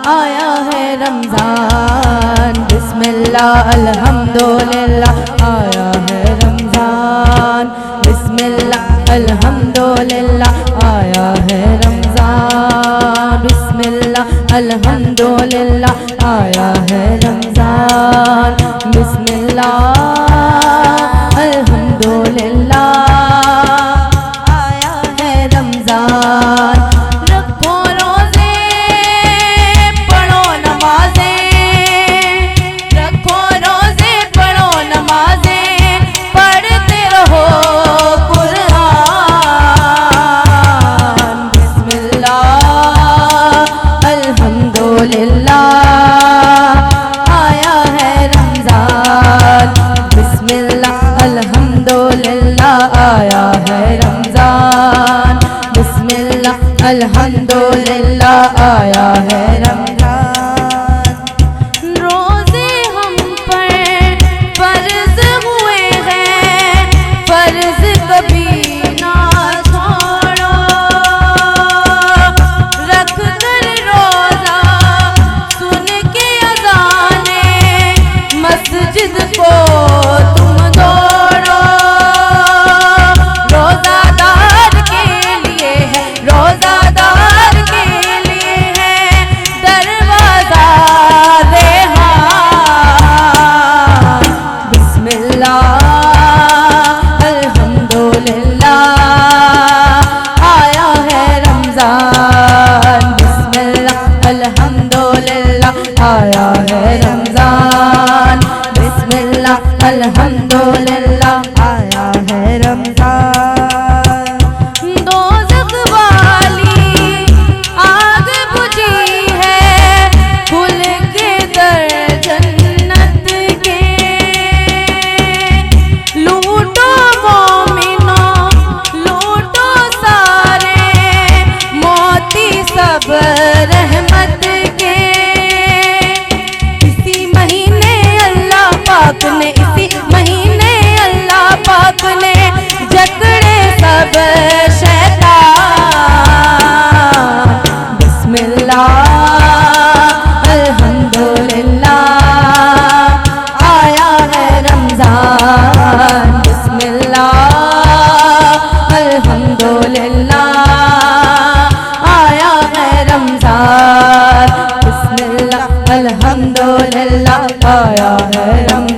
आया है रमजान। बिस्मिल्लाह अल्हम्दुलिल्लाह आया है रमजान। बिस्मिल्लाह अल्हम्दुलिल्लाह आया है रमजान। बिस्मिल्लाह अल्हम्दुलिल्लाह आया है रमजान। बिस्मिल्लाह अल्हम्दुलिल्लाह आया है रमजान। रखो रोजे पढ़ो नमाजे, रखो रोजे पढ़ो नमाजे, पढ़ते रहो कुरान। बिस्मिल्लाह अल्हम्दुलिल्लाह आया है रमजान। बिस्मिल्लाह अल्हम्दुलिल्लाह आया है रमजान। बिस्मिल्लाह अल्हम्दुलिल्लाह आया है रमजान। रोजे हम पर फर्ज हुए हैं, फर्ज कभी ना छोड़ो। रख कर रोजा सुन के अज़ाने, मस्जिद को तुम दौड़ो। रोजादार के लिए है, रोजादार के लिए है दरवाजा रेहान। बिस्मिल्लाह अल्हम्दुलिल्लाह आया है रमजान। बिस्मिल्लाह अल्हम्दुलिल्लाह आया है रमजान। बिस्मिल्लाह अल्हम्दुलिल्लाह आया है रमजान। दोज़ख वाली आग बुझी है, खुल के दर जन्नत के। लूटो मोमिनो लूटो सारे, मोती सब रहमत के। इसी महीने अल्लाह पाक ने, इसी महीने अल्लाह पाक ने जकड़े सब शैतान। बिस्मिल्लाह अल्हम्दुलिल्लाह आया है रमजान। बिस्मिल्लाह अल्हम्दुलिल्लाह आया है रमजान। बिस्मिल्लाह अल्हम्दुलिल्लाह आया है रमजान।